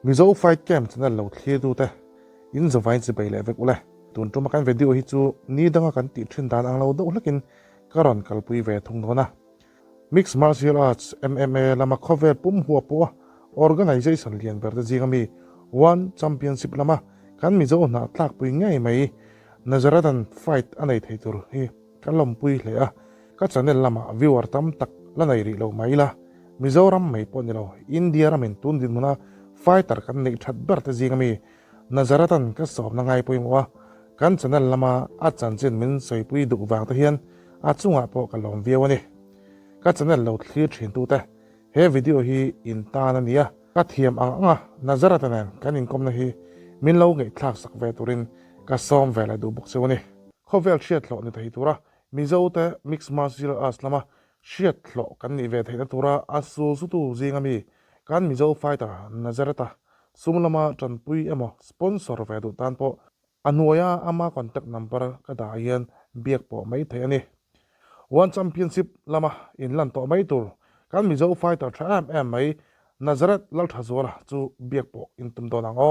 mizo fight camp chana lo thli du te in zawai chi bai le vek ule tun tuma kan video hi chu ni danga kan ti thin dan ang lo do lakin karon kalpui ve thung dona mixed martial arts MMA lama cover pum huwa po organization lian ber jingami one championship lama kan mizo na tlak pui ngai mai nazaratan fight anei theitur hi kalom pui hle a ka channel lama viewer tam tak lanai ri lo maila mizoram mai pon lo india ramin tun din muna fighter kan nei that ber te jingami nazaratan ka sob na ngai pui mo kan channel lama a chanchin min soi pui du wang ta hian a chunga po kalom viewani ka channel lo thli thin tu te he video hi in ta na nia ka thiam anga nazaratan kan in kom na hi min lo ngai thlak sak ve turin ka som ve la du buk sewani khovel shiat lo ni thei tura mizo te mixed martial arts lama shiat lo kan ni ve thei na tura asu su tu jingami kan mizo fighter nazarata sumlama chanpui emo sponsor ve du tan po anuaya ama contact number ka da hian biak po mai thei ani one championship lama in lan to mai tur kan mizo fighter tham em mai nazarat lal thazora chu biak po in tum do nang o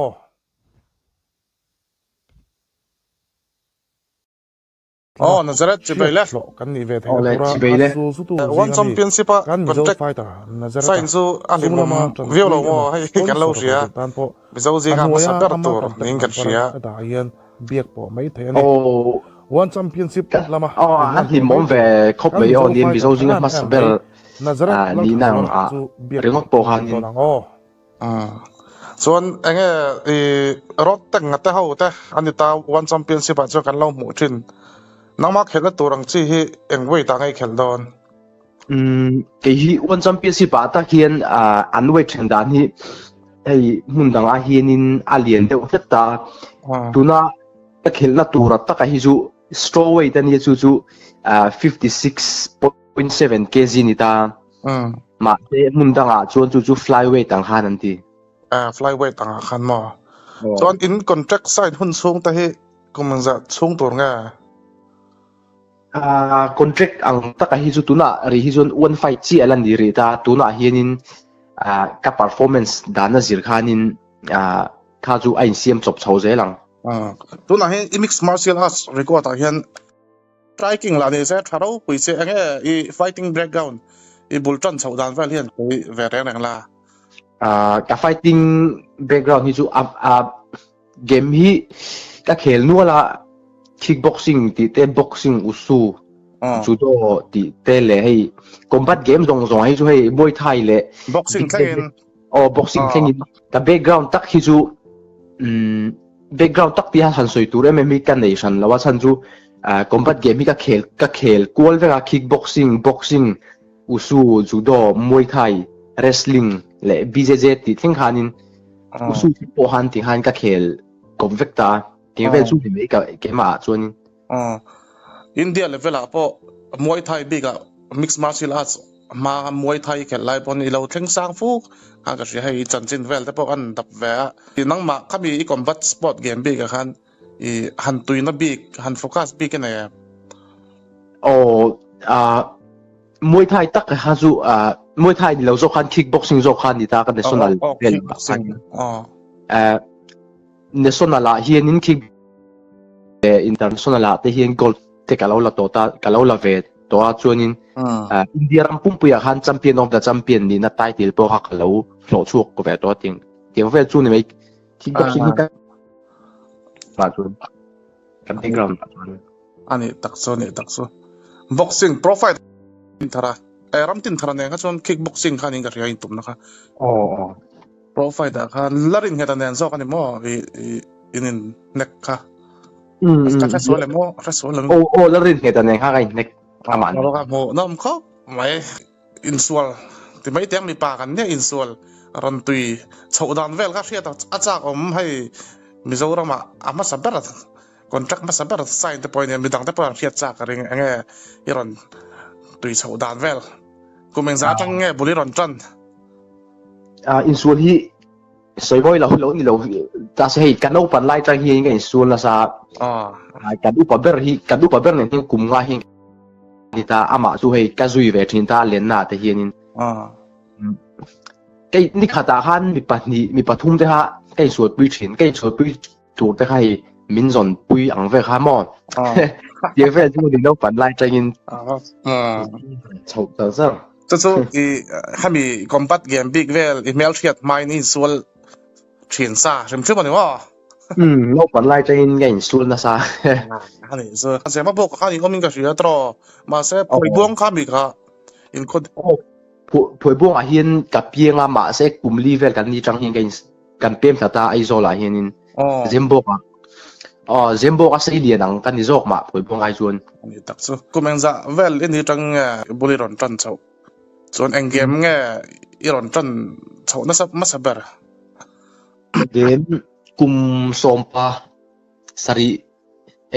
nazarat chibaile kan ni ve thei su su tu one championship kan mizo fighter nazarat sain su alimama violo mo hai kan lo ria tan po mizo jinga ma saber tur ning kan ria da hian biak po mai thei ani one championship lama hi mom ve khop mai on dien mizo jinga ma saber nazarat ni nang ringok po han chuan enge rot teng ate ho te anita one championship a chu kan lo mu thin nangma khelna turang chi hi engwei ta ngai khel don ke hi one championship ata hian anwei then dan hi hei mundang a hianin alien de uthta tuna ka khelna tura ta ka hi chu strawweight ani chu 56.7 kg ni ta ma te mundang a chu flyweight ang han anti flyweight ang khan mo chuan in contract sign hun chung ta hi kumangza chung tur nga contract ang taka hi chu tuna ri hi zon one fight chi alan di ri ta tuna hianin ka performance dana zir khanin kha chu ain siam chop chho zelang tuna hi mixed martial arts record ta hian striking la ni se tharo pui se enge I fighting background I bultan chhodan vel hian pui ve reng la ka fighting background hi chu game hi ka khel nuala kickboxing ti te boxing usu judo ti te le hei combat game zong hai chu hei muay thai le boxing thain boxing thain ka background tak hi chu background tak ti han soi tur MMA kan nation lawa chan chu combat game hi ka khel kual veka kickboxing boxing usu judo muay thai wrestling le BJJ ti thing khanin usu po han ti han ka khel komvekta ke vel chu me ka ke ma chuan India level apo muay thai biga mixed martial arts ma muay thai ke lai pon I lo thleng sang fu ka ri hai chanchin vel te po an dap ve ti nang ma khami I combat sport game biga khan I han tuina big han focus big ne muay thai tak ha chu muay thai lo zo khan kickboxing zo khan ni ta ka national vel national la hianin kick international la te hian gold te kalo la to ta kalo la ve to a chuanin India ram pumpuya khan champion of the champion ni na title po ha kalo flo chuak ko ve to ting ve chu ni mai kickboxing ka ba chu kan background ani takso boxing profile thara ram tin thara ne ka chon kickboxing khan inga ria intum na kha profile da khan larin heta nen so kan mo inin nek kha resole larin heta nen kha kai nek aman ro ka mo nom kho mai insual ti mai tiang mi pa kan ne insual ron tui chhodan vel ka hria ta achak om hai mizorama ama sabar contract ma sabar sign the point mi dang te pa hria chak ring enge iron tui chhodan vel kumeng za tang nge buli ron tran insual hi soiboi lo ni lo ta se hei kan open lai tang hi nge insual la sa kan du pa ber ne kum nga hi ni ta ama chu hei ka zui ve thin ta len na te hianin cái nick hạt han mi pat hum te ha cái suốt bui chín cái suốt bui chủ te hay min zon bui ang ve ha mo ye ve chu di no pan lai chang in chau ta sa cho số cái hay bị combat game big well email chat mine install chuyển xa xem trước mà đúng không no pan lai chang in gain sul na sa anh ấy giờ sẽ mà bốc anh ấy có mình cái gì đó mà sẽ bồi buông khá bị cả in code phối buông à hiền cặp pieng à mà sẽ cùng levelกันนี่จังเฮียนกันเปมta ai zo la hiền in zembo zembo ka sei lian ang kan ni jok ma phối buông ai chuan anh ấy đặc số cũng mình dạ well in cái trang bồi ròn trần chậu chọn anh game nghe ròn trần chậu nó sắp mất sắp bờ game kum sompa sari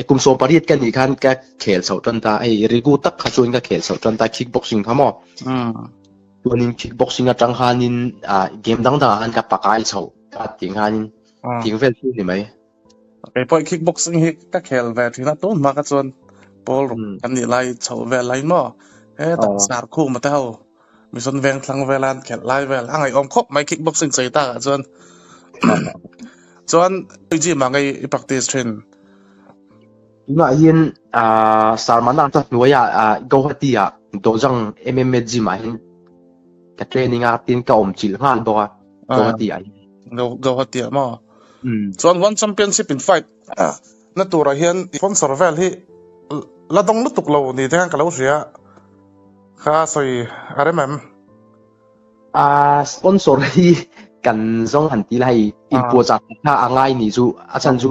kum sompa riat kan ni khan ka khel chau tan ta ai rigu tak kha chuan ka khel chau tan ta kickboxing thamo tuanin kickboxing atang hanin game dang an ka pakai chho ka ting hanin ting vel chu ni mai cái point kickboxing hi các khel về thì nó tốt mà các chuan Paul anh đi lại chậu về lại mà hết tất cả khu mà tao mình xuân ven thăng về lan khel lại về anh ấy ôm khóc máy kickboxing xây ta chuan chuan cái gì mà cái practice train nga hian Salman ang ta nuaya Guwahati dojang MMA gym a hin ka training a tin ka chil ngal boka Guwahati a Guwahati mà chuan one championship in fight na tura hian sponsor vel hi la dong lu tuk lo ni tang ka lo ria kha soi RMM sponsor hi kan zong han ti lai in po cha tha angai ni chu a chan chu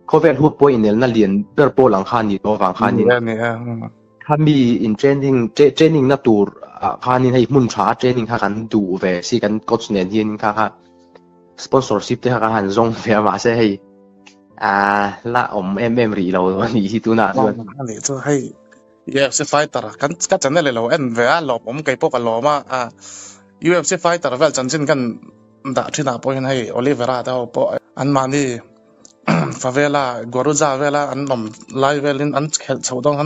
cover hu po inel na lian per po lang khan ni to wang khan ni kami in training na tur khan ni hei mun tha training ha kan du ve si kan coach nen hian kha sponsorship te ha han zong ve ma se hei la MM ri lo ni hi tu na chuan ani chu hei UFC fighter kan ka channel lo en ve a lo pom kai po ka lo ma UFC fighter vel chan chin kan da thina po hin hei Oliveira da po an mani favela Guaruza vela an nom lai velin an khel chodong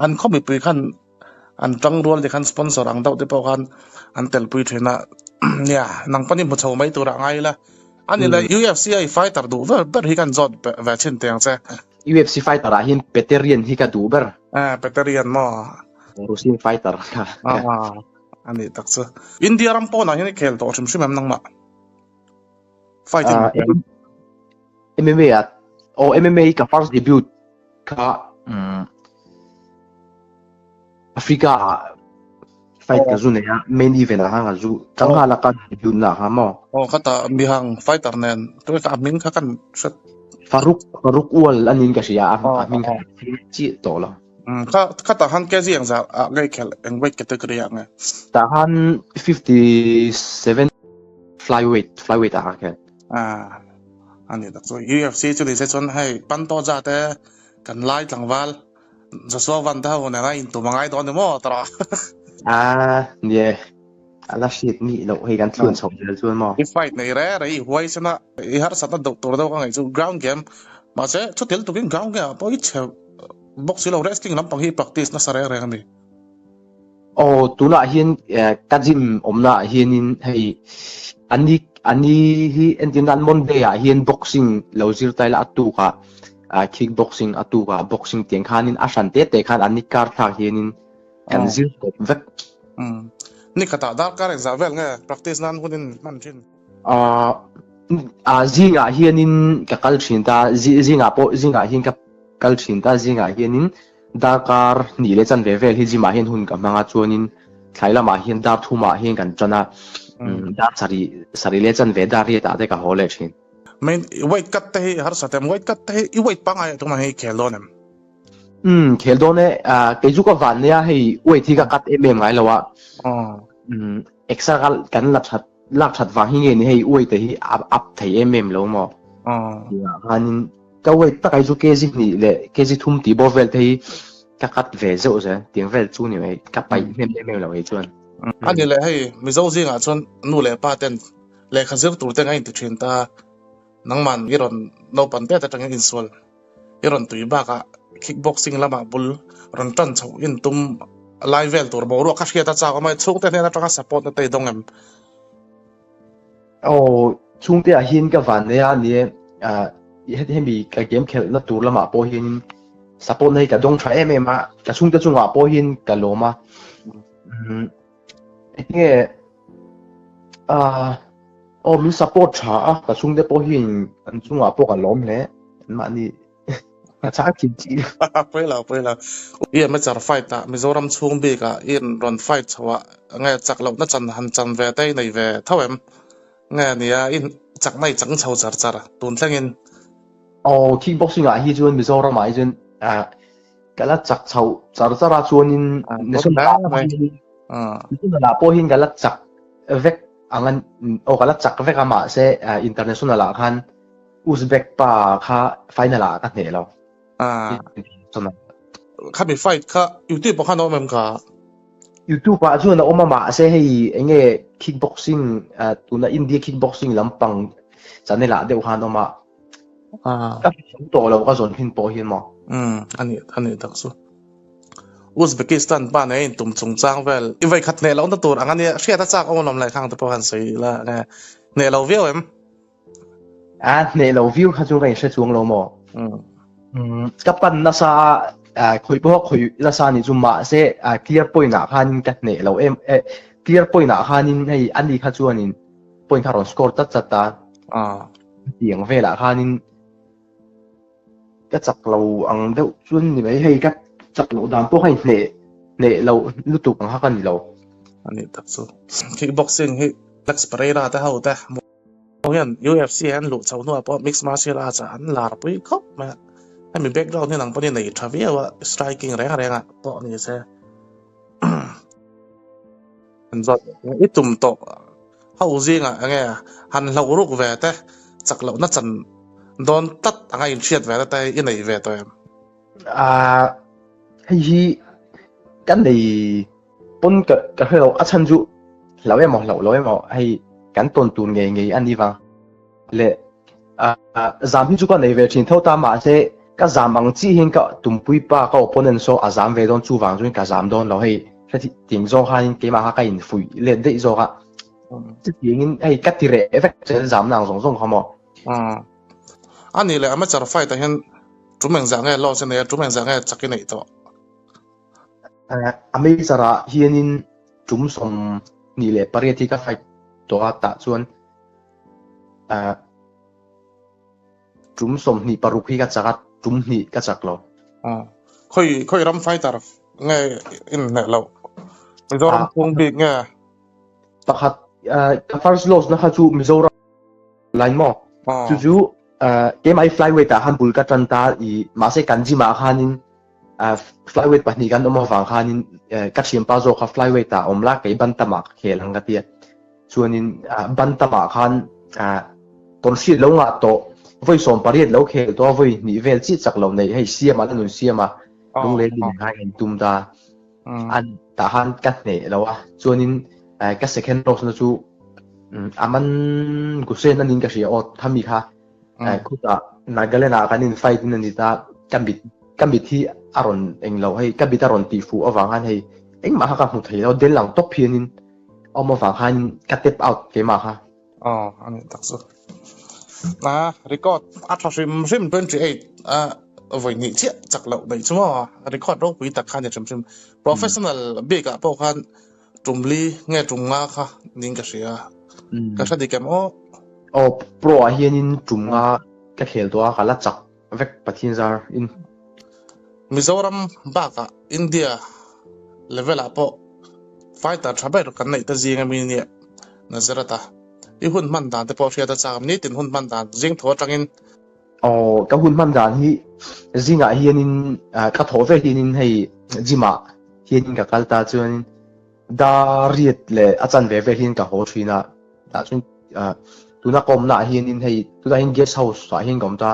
an khomi pui khan an tang rol de khan sponsor ang dau te po khan an tel pui thena nia nang pani mo chho mai tura ngai la ani la UFC ai fighter du ber hi kan zot va chen teng che UFC fighter a hin Peterian hi ka du ber Peterian mo Russian fighter ani taksa India ram po na hin khel to chim sim nang ma fighting MMA MMA ka first debut ka Africa fight ka zune ya main event ha nga zu tangha la ka debut na ha mo kata bihang fighter nen to ka aming ka kan shat Faruk wal anin ka siya aming ka chi to la kata han ke jiang za ngai khel eng weight category ang ta han 57 flyweight a ka ani tak so UFC chu ni se chon hai pan to ja te kan lai tlangwal Joshua Van da ho na ngai in tu mangai don mo tra nie ala shit ni lo he kan thun chom le chuan mo if fight nei re re huai sana I har sat doctor da ngai chu ground game ma se chu tel tu kin ground game po I che boxing lo wrestling lam pang hi practice na sare re ngani tuna hian ka gym omna hian in hei ani hi endinan monday a hian boxing lo zir tai la atu ka kickboxing atu ka boxing tiang khanin a san te khan ani kar tha hian in kan zir ko vek ni kata dar kar example nge practice nan hunin man chin zinga hian in ka kal thin ta zinga hian ka kal thin ta zinga hian in dakar ni le chan ve vel hi jima hian hun ka manga chuanin thlailama hian dar thuma hian kan chana dar sari le chan ve dar ri ta te ka hole thin main weight cut te har satem weight cut te I weight pangai to ma hi khelonem kheldone ke ju ka van ne hei weight hi ka kat ngai lawa extra kan lak that wa hi nge ni hei weight te hi up thei lo mo hanin ka weight ta kai ju kg ni le kg thum ti bo vel thei ka kat ve zo se tiang vel chu ni mai ka pai lo hi chuan ani le hei mi zo zinga chon nu le patent le khazir tur te ngai ti thin ta nangman iron no pan te ta tang in sol iron tui ba ka kickboxing lama bul ron tan chho in tum live vel tur bo ro ka khia ta cha ko mai chuk te ne na tanga support na te dongem chung te a hin ka van ne a ni hemi ka game khel na tur lama po hin support nei ka dong tha em a ka chung te chunga po hin ka loma nge min support tha ka chung te po hin an chunga po ka lom le ma ni ka cha kim chi pela ia ma char fight ta Mizoram chung bi ka in ron fight chawa nge chak lo na chan han chan ve tai nei ve thawem nge nia in chak mai chang chau char char tun tlangin kickboxing a hi chuan Mizoram ai chuan kala chak chau char chara chuan in nesun la po hin kala chak vek angan kala chak vek ama se international a khan Uzbek pa kha final a ka ne lo kha mi fight kha YouTube kha no mem ka YouTube pa chuan oma ma se hei enge kickboxing tuna India kickboxing lampang chanela deuh han oma ka to lo ka zon hin po hin mo ani taksu Uzbekistan ba nei tum chung chang vel invai khat ne lo na tur angani hria ta chak onom lai khang te po han sei la ne lo view em ne lo view kha chu ngai se chuang lo mo kapan na sa khoi bo khoi la sa ni zuma se clear point na khan ka ne lo em clear point na khan in hei ani kha chuan in point kha ron score ta chata tiang vela khan in ka chak lo ang deuh chuan ni mai hei ka chak lo dam po hai ne lo lutuk ang ha kan lo ani taksu kickboxing hi Lex Pereira ta hau ta hian UFC han lu chau nu po mixed martial arts an lar pui khop ma mi background ni nang poni nei thavia wa striking renga to ni se an zot itum to hau zinga ange han lo ruk ve te chak lo na chan don tat anga in thiat ve ta in nei ve to em hi kan nei pon ka hello a chan ju lo em hay kan ton tun nge ani wa le zam hi chu ka nei ve thin thau ta ma se ka zam ang chi hin ka tumpui pa ka opponent so azam ve don chu wang chu ka zam don lo hei ting zo ha in ke ma ha ka in fui le de zo ka chi ting in hei ka ti re effect se zam nang zong zong khamo ani le ama char fight ta hen tumeng za nge lo se ne tumeng za nge chaki nei to ami chara hianin tum som ni le pariati ka fight to ta chuan tum som ni paruk hi ka chaka tum ni ka chak lo khoi ram fighter nge in ne lo Mizoram chung bi nge pakhat ka first loss na kha chu Mizoram line mo chu game ai flyweight ta han bul ka tanta I ma se kanji ma khanin flyweight pahni kan oma wang khanin ka chim pa zo kha flyweight ta omla ke bantama khel hanga tia chuanin bantama khan ton si lo nga to voi som pariat lo khel to voi ni vel chi chak lo nei hei siama la nun siama lung le din ha in tum da an ta han ka ne lo wa chuanin ka second loss na chu aman gusen anin ka sia ot thami kha khuta Nagaland a kanin fight in ani ta kambit hi aron englo hei kabit aron ti fu awangan hei engma ha ka mu thei lo del lang top hianin omo wang han ka tap out ke ma ha ani taksu na record athrim 28 voi ni chi chak lo dai chumo record ro pui ta khan ya chim professional be ka po khan tumli nge tunga kha ning ka sia ka sa di kem pro a hianin tunga ka khel to a kala chak vek pathin zar in Mizoram ba ka India level apo fighter thaber kan nei ta jinga mi ni nazarata I hun man dan te po ria ta cham ni tin hun man dan jing tho tangin ka hun man dan hi zinga hianin ka tho ve hianin hei jima hianin ka kalta chuan da riet le achan ve ve hin ka ho thina ta chun tuna kom na hianin hei tuna hin guest house sa hin kom ta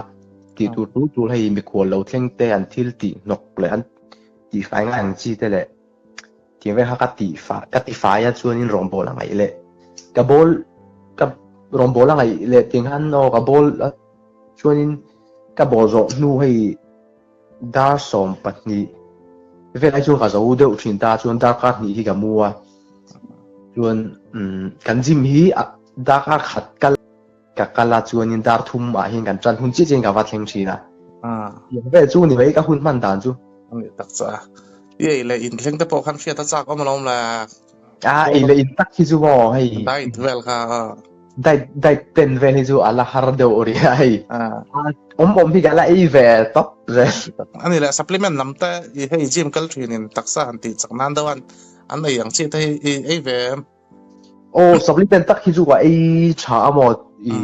ti tu hei mi khol lo thleng te an thil ti nok le an ti fai nga ang chi te le ti ve ha ka ti fa ya chuan in rom bol angai le ka bol rom bol angai le ting han no ka bol chuan in ka bol zo nu hei dar som patni ve lai chu ka zo de thin ta chuan dar ka ni hi ka muwa chuan kan jim hi dak a khat kal ka kala chuanin dar thum a hin kan tran hun chi chen ka wa thleng thina yang ve chu ni mai ka hun man dan chu ani tak cha ye le in thleng te po khan fiat cha ko malom la ei le in tak hi chu mo hei dai vel kha dai ten ve hi chu ala har de ori hei om hi gala ei ve top re ani le supplement namta i hei gym kal thin in taksa an ti chak nan dawan an ei ang chi te ei ve o supplement tak hi chu wa ei cha mo i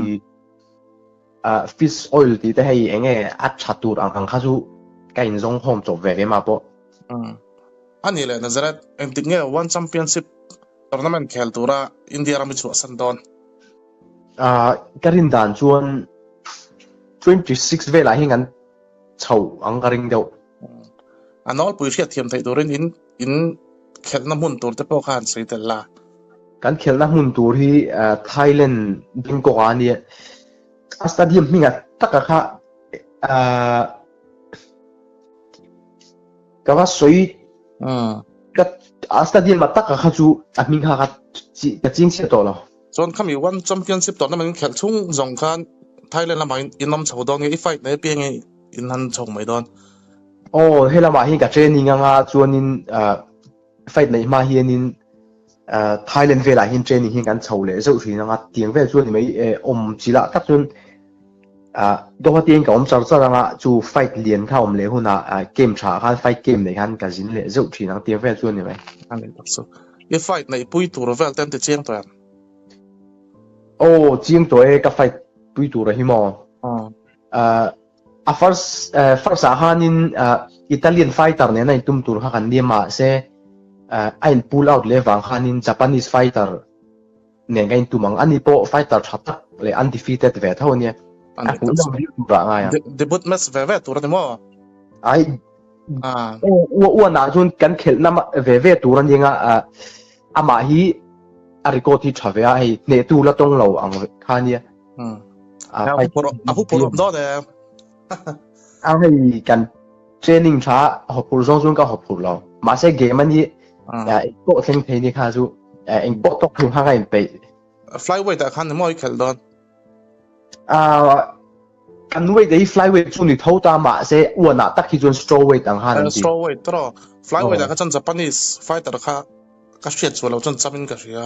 fish oil ti te hei enge a chatur ang kha chu ka in zong hom cho ve ma po ani le nazaret en tik nge one championship tournament khel tura india ram chu san don karin dan chuan 26 ve la hingan chau ang karing deu anol pui hriat thiam thei turin in khelna mun tur te po khan sei tel la kan khelna hun tur hi Thailand Bangkok ani stadium minga taka kha kawa soi ka stadium ma taka kha chu a min kha ka ching se to lo chon khami one championship tournament khel chung zong khan Thailand lama in nam chho dong e fight ne piang e in han chong mai don hela ma hi ka training anga chuanin fight nei ma hianin Thailand vela hin training hin kan chho le zo thina nga tiang ve chuan mai om chila tak chun do ha tiang ka om char char nga chu fight lian kha om le huna game tha kha fight game nei han ka jin le zo thina tiang ve chuan ni mai ani so e fight nei pui tur vel ten te cheng to chiang to e ka fight pui tur hi mo first hanin Italian fighter ne nai tum tur ha kan niama se ein pull out le wang hanin Japanese fighter ne ngain tumang ani po fighter thatak le undefeated ve thawnia debut match ve tur ni mo ai wa na jun kan khel na ve tur ani nga ama hi record hi thavea ai ne tu la tong lo ang khania ahu puro do de ai kan training tha hopur zong ka hopur lo ma se game ani ko theng thei ni kha chu eng po tok thu ha ngai pe flyweight ta khan moi khel don kan weight dei flyweight chu ni tho ta ma se uana tak hi chun strawweight ang han ti strawweight tro flyweight ta chan Japanese fighter kha ka hriat chu lo chon chamin ka ria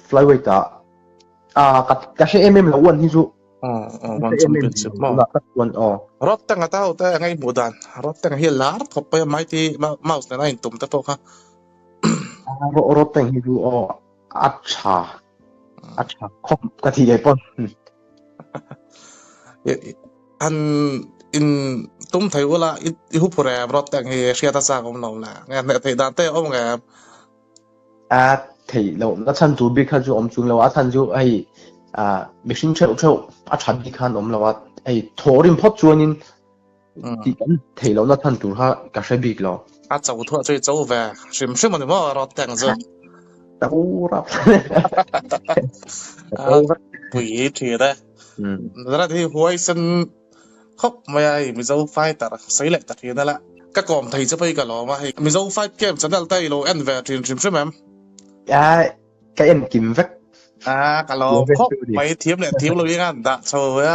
flyweight ta ka she lo wan hi chu one championship mo rot tang ata ta ngai mudan rot tang hi lar thop pa mai ti mouse na in tum ta po kha rot tang hi chu acha khop ka thi ai pon an in tum thai wala i hu pore rot tang hi sia ta sa kom lo la ngai ne thai da te om nga thei lo na chan tu bi kha chu om chung lo a chan chu ai machine cheu a chan bi khan om lo a ai thorin phot chuanin ti kan thei lo na than tur ha ka she bik lo a chau thua chui chau ve sim ani mo rot tang zo ta ura pui thi da ra thì huai san khop mai ai mi zo fighter sai le ta thi na la ka kom thai cha pai ka lo ma mi zo fight game channel tai lo en ve thin sim em cái em kim vắt ka lo khop mai thiam le thiam lo yang da so ya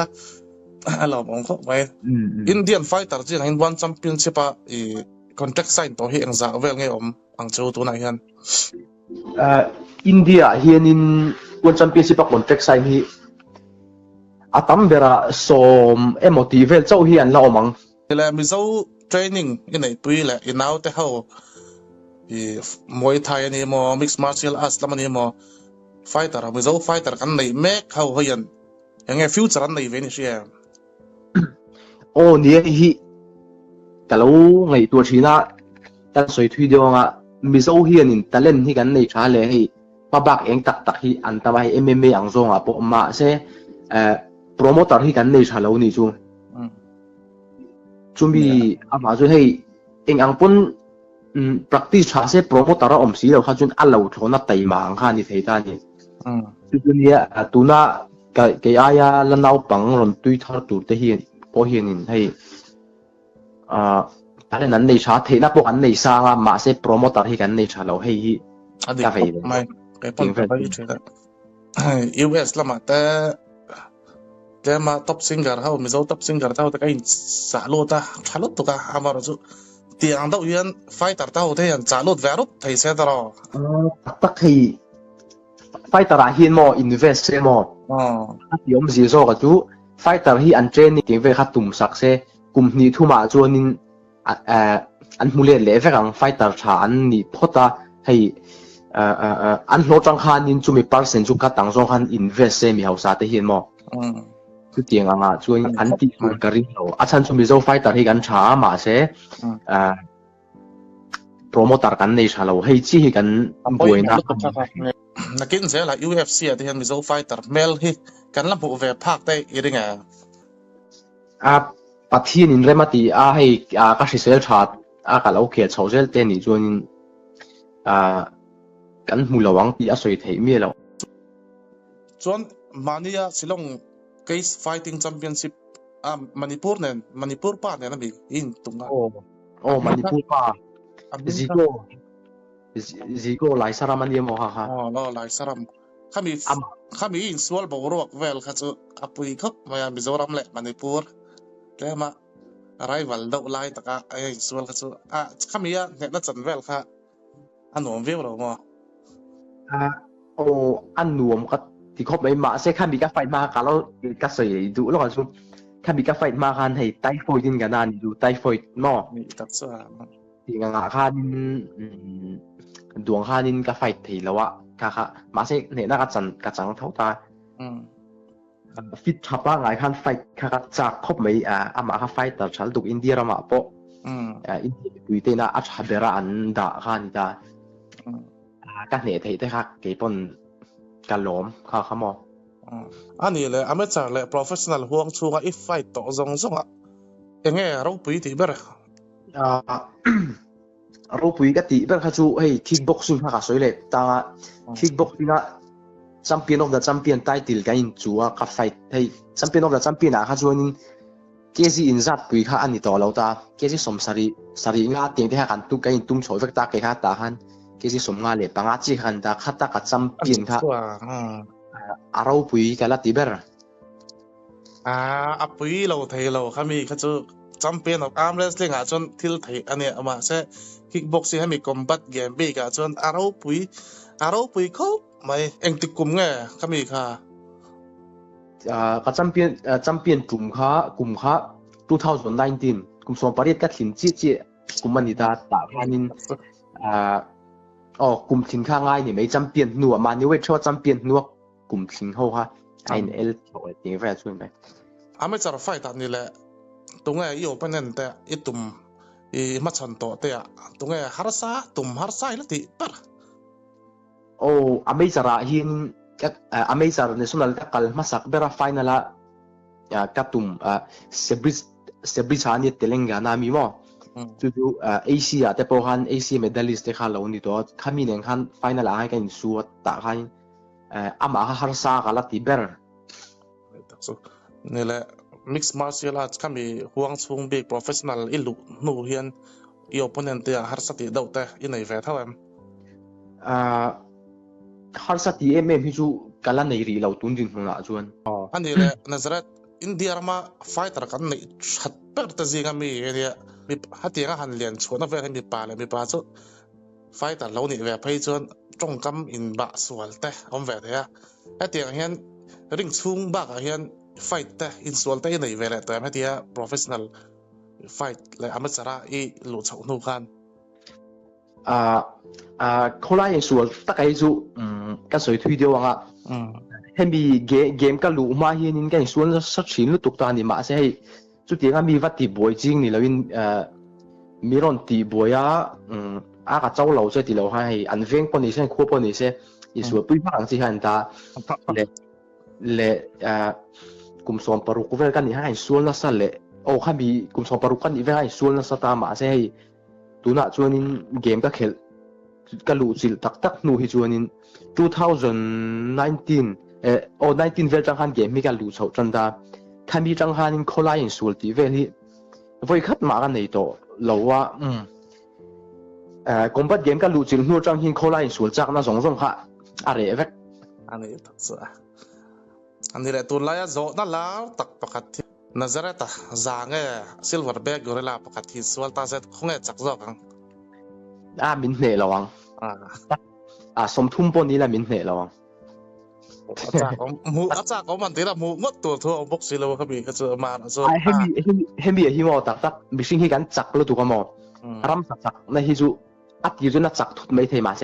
lo mong khop mai Indian fighter chi hin one championship a contract sign to hi ang za vel nge om ang chu tu na hian India hianin one championship a contract sign hi atam bera som emotive chau hi an la omang le mi zo training in ai pui le in out te ho Muay Thai ani mo mixed martial arts lam ani mo fighter mi zo fighter kan nei mek how hoyan yang e future an nei veni sia ni hi kalau ngai tu thina tan soi thui de nga mi zo hian in talent hi kan nei tha le hi pabak eng tak hi an ta mai MMA ang zo nga po ma se promoter hi kan nei tha lo ni chu chumi ama zo hei eng ang pun practice tha se promoter om si lo kha chun alo thona tai ma ang kha ni thei ta ni tunia tuna ke aya lanau pang ron tui thar tur te hi po hian in hei ale nan nei tha theina po an nei sa nga ma se promoter hi kan nei tha lo hei hi ka ve mai cái phần cái vậy chứ đó US là mà te mà top singer hao mizo top singer tao ta cái xả lô ta xả lốt tụi cả mà rồi tiếng đâu yên fighter tao thế anh xả lốt verop thấy sẽ đó tắc thì fighter à hiền mò invest xe mò thì ông gì rồi cả chú fighter hi anh train tiếng về khát tụm sạc xe cùng ni thu mà cho nên anh mua lệ về rằng fighter trả anh ni phota hay anh lo trăng khan nên chú mi percent chú cắt tăng rồi khan invest xe mi hậu sa te hiền mò chú tiếng anh chú anh ti chú cái gì đâu anh chú mi zo fighter hi gan trả mà sẽ promoter kan nei thalo hei chi hi kan buai na na kin se la UFC at hian mizo fighter mel hi kan la bu ve phak te iringa pathin in remati hei ka sel that ka lo khe chhojel te ni chuan kan mu lawang ti a soi thei mi lo chuan mania silong case fighting championship manipur pa ne na bi in tunga manipur pa Zico lai saram an yemo ha lo lai saram khami in sual bo ro vel kha chu apui khop maya mizoram le manipur le ma rival do lai taka ai sual kha chu khami ya ne na chan vel kha anom ve ro mo an nuam ka ti khop mai ma se khami ka fight ma ka lo ka sei du lo chu khami ka fight ma han hei typhoid in ga nan du typhoid mo ni tak sa thì ngã khan duang khan ka fight thì lo wa ka ma se ne na ka chang thau ta fit thapa ngai khan fight ka cha khop mai ama ka fight tar chal duk india ra ma po india tuite na a chabera an da khan ta ka ne thei te kha ke pon ka lom kha khamo ani le amateur le professional huang chunga if fight to zong zonga enge ro pui ti ber ro pui ka ti ber kha chu hei kickboxing ha ka soi le ta kickboxing a champion of the champion title ka in chu ka fight hei champion of the champion a kha chu nin kesi in zat pui kha ani to lo ta kesi som sari nga teng te ha kan tu ka in tum choi vek ta ke kha ta han kesi som nga le panga chi khan ta khata ka champion kha aro pui ka la ti ber apui lo thei lo khami kha chu champion of arm wrestling a chon thil thei ane ama se kickboxing hami combat game be ka chon aro pui kho mai engti kum nge khami kha ka champion kum kha 2019 kum som parit ka thin chi kum mani ta hanin kum thin kha ngai ni mai champion nu ma ni we thwa champion nu kum thin ho ha INL to ti ve chun mai amateur fight ani le tunga i opponent te itum I machan to te tunga harsa ila ti par amateur hin amateur national kal masak bera final katum sebris ani telangana mi mo tu Asia te pohan Asia medalist te khalo ni to khami neng han final ai kan su ta khan ama harsa kala ti ber so nele mixed martial arts kami huang chung big professional ilu nu hian I opponent te harsa ti dau te inai ve thawam harsa ti hi chu kala nei ri lo tun din hna chuan ani le nazaret india ma fighter kan nei chat per ta zinga mi area mi hatinga han lian chona ve mi pa chu fighter lo ni ve phei chuan tongkam in ba sual te om ve the hatinga hian ring chung ba ka hian fight te in sual te nei ve le ta hatia professional fight le amateur I lu chau nu khan khola ye sual ta kai chu ka soi thui dio anga hemi game ka lu ma hian in kan sual sa thin lu tuk ta ni ma se hei chu tinga mi vati boy jing ni lawin miron ti boya ka chau lo se ti lo ha hei an veng pon ni se kho pon ni se I sual pui phang chi han ta le kum som paru ku vel kan ni hai sual na sa le khami kum som paru kan ni ve hai sual na sa ta ma se hei tuna chuanin game ka khel ka lu chil tak nu hi chuanin 2019 19 vel chang han game mi ka lu chho chan da khami chang hanin khola in sul ti vel hi voi khat ma ka nei to lowa combat game ka lu chil nu chang hin khola in sul chak na zong kha อะไรเวก อันนี้ตักเสืออันนี้แหละตัวลายโจนั่นแล้วตักประคัดที่น่าจะได้ตาจางเอซิลเวอร์แบกอยู่ในลาประคัดที่ส่วนตาเสร็จคงจะจักจอกกัน มินเนระวังสมทุ่มปนนี้แหละมินเนระวังอาจารย์ก็มันตีละมูงดตัวทัวร์บ็อกซิลเขามีก็จะมาแล้วจะเฮมีฮิมอตักมิชิงฮิกันจักรตัวกันหมดรำจักในฮิจูอัดยูจูนัดจักทุกไม่เทมาเส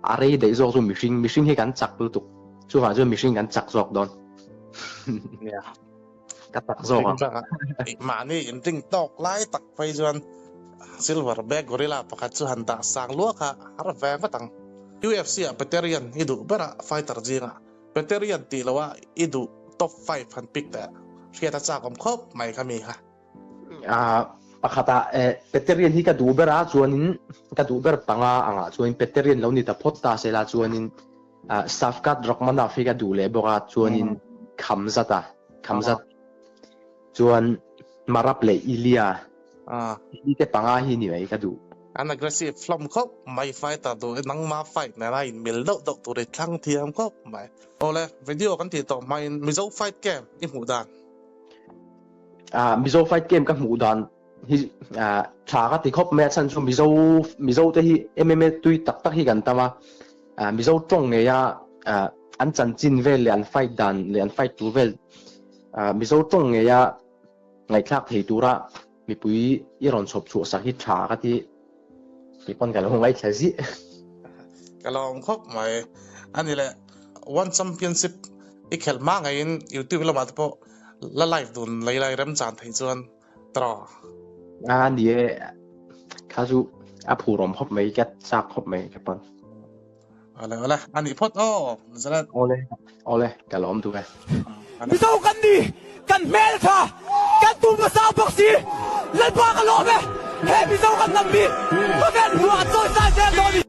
อะไรเดี๋ยวจูมิชิงฮิกันจักรตัวจูว่าจูมิชิงกันจักรจอกดอนเนี่ยกัตักจอกมานี่จริงตอกไล่ตักไปจนซิลเวอร์แบกกอริลลาประคัดสุหันตาสังลัวค่ะฮาร์แวงก็ตั้ง UFC อ่ะเปเตเรียนฮิดูเบระไฟเตอร์จริงอ่ะเปเตเรียนตีแล้วว่าฮิดูท็อป5พันปิกแต่เชียร์ตาจากผมครบไม่ขมีค่ะปะคตาเปเตเรียนที่กระดูเบระจวนนินกระดูเบระปังอ่ะจวนเปเตเรียนแล้วนี่แต่พอตาเสลาจวนนินสตาฟกัดร็อกมันอาฟิกระดูเลยบอกว่าจวนนินคำจัดจวนมารับเลยอิเลียนี่แต่ปังฮินี่ไอ้กระดูอันนั้น aggressive ฟลัมครบไม่ไฟแต่ดูนังมาไฟในไรมิลล์ดอกตัวเด็กทั้งเทียมครบไม่โอ้เลยวิดีโอกันที่ต่อไม่มิโซไฟเกมอีหมูดานมิโซไฟเกมกับหมูดานฮิชาก็ติดครบแม้ฉันชมมิโซที่ MMA ตุยตักฮิกันแต่ว่ามิโซตรงเนี่ยอันจันจินเวลเลียนไฟดันเลียนไฟตูเวลมิโซตรงเนี่ยไงคลากที่ตัวละมีปุยอีรอนชอบชัวสักที่ชาก็ที่ที่ปนกันลงไว้แค่สิก็ลองครบไหมอันนี้แหละ One Championship อีกแค่มากไงยูทูบเรามาที่พอละไลฟ์ดุนไล่เริ่มจานที่จวนตรอนี่ข้าจูผู้รวมครบไหมแกทราบครบไหมครับปนเอาเลยอันนี้พอดจะได้โอเลยก็ล้อมดูกันมิโซกันดีกันเมลท่ากันตูมาซาบ็อกซี่เล่นบ้ากันล้อมเฮ้มิโซกันนำบีมาเป็นหัวโซ่ซาเซนโดนี